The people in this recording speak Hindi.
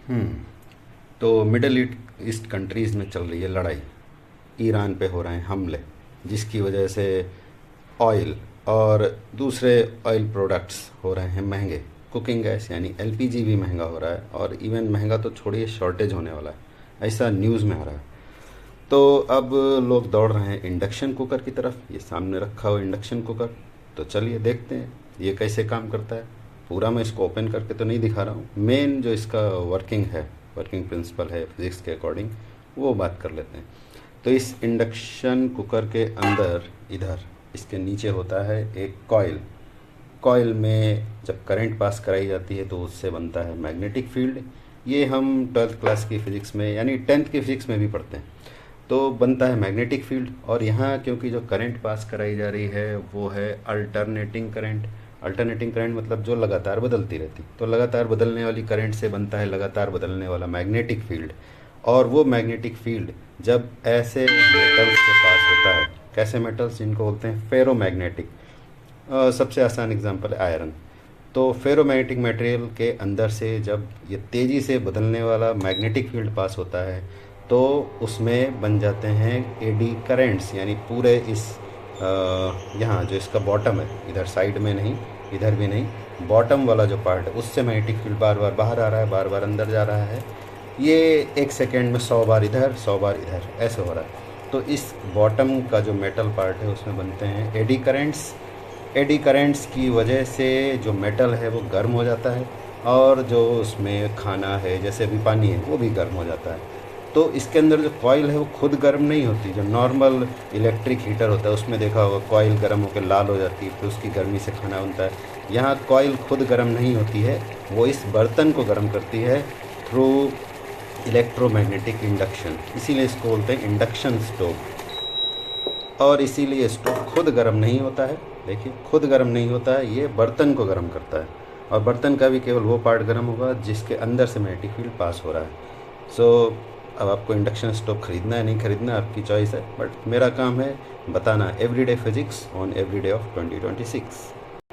हम्म। तो मिडल ईस्ट कंट्रीज़ में चल रही है लड़ाई। ईरान पे हो रहे हैं हमले, जिसकी वजह से ऑयल और दूसरे ऑयल प्रोडक्ट्स हो रहे हैं महंगे। कुकिंग गैस यानी एलपीजी भी महंगा हो रहा है, और इवन महंगा तो छोड़िए, शॉर्टेज होने वाला है, ऐसा न्यूज़ में आ रहा है। तो अब लोग दौड़ रहे हैं इंडक्शन कुकर की तरफ। ये सामने रखा हुआ इंडक्शन कुकर, तो चलिए देखते हैं ये कैसे काम करता है। पूरा मैं इसको ओपन करके तो नहीं दिखा रहा हूँ, मेन जो इसका वर्किंग है, वर्किंग प्रिंसिपल है फिज़िक्स के अकॉर्डिंग, वो बात कर लेते हैं। तो इस इंडक्शन कुकर के अंदर, इधर इसके नीचे होता है एक कॉइल। कॉइल में जब करंट पास कराई जाती है तो उससे बनता है मैग्नेटिक फील्ड। ये हम 12th क्लास की फ़िज़िक्स में यानी 10th की फ़िज़िक्स में भी पढ़ते हैं। तो बनता है मैग्नेटिक फील्ड, और यहाँ क्योंकि जो करंट पास कराई जा रही है वो है अल्टरनेटिंग करंट। अल्टरनेटिंग करंट मतलब जो लगातार बदलती रहती, तो लगातार बदलने वाली करंट से बनता है लगातार बदलने वाला मैग्नेटिक फील्ड। और वो मैग्नेटिक फील्ड जब ऐसे मेटल्स के पास होता है, कैसे मेटल्स, जिनको बोलते हैं फेरोमैग्नेटिक। सबसे आसान एग्जांपल है आयरन। तो फेरोमैग्नेटिक मटेरियल के अंदर से जब ये तेज़ी से बदलने वाला मैग्नेटिक फील्ड पास होता है, तो उसमें बन जाते हैं एडी करेंट्स। यानी पूरे इस यहाँ जो इसका बॉटम है, इधर साइड में नहीं, इधर भी नहीं, बॉटम वाला जो पार्ट है, उससे मैग्नेटिक फील्ड बार बार बाहर आ रहा है, बार बार अंदर जा रहा है। ये एक सेकेंड में 100 बार इधर 100 बार इधर ऐसे हो रहा है। तो इस बॉटम का जो मेटल पार्ट है उसमें बनते हैं एडी करेंट्स। एडी करेंट्स की वजह से जो मेटल है वो गर्म हो जाता है, और जो उसमें खाना है जैसे अभी पानी है वो भी गर्म हो जाता है। तो इसके अंदर जो कॉइल है वो खुद गर्म नहीं होती। जो नॉर्मल इलेक्ट्रिक हीटर होता है उसमें देखा होगा कॉइल गर्म होकर लाल हो जाती है, फिर उसकी गर्मी से खाना बनता है। यहाँ कॉइल खुद गर्म नहीं होती है, वो इस बर्तन को गर्म करती है थ्रू इलेक्ट्रोमैग्नेटिक इंडक्शन। इसीलिए इसको बोलते हैं इंडक्शन स्टोव। और इसीलिए स्टोव खुद गर्म नहीं होता है, देखिए खुद गर्म नहीं होता है, ये बर्तन को गर्म करता है। और बर्तन का भी केवल वो पार्ट गर्म होगा जिसके अंदर से मैग्नेटिक फील्ड पास हो रहा है। सो अब आपको इंडक्शन स्टोव ख़रीदना है नहीं ख़रीदना आपकी चॉइस है, बट मेरा काम है बताना everyday physics on everyday of 2026।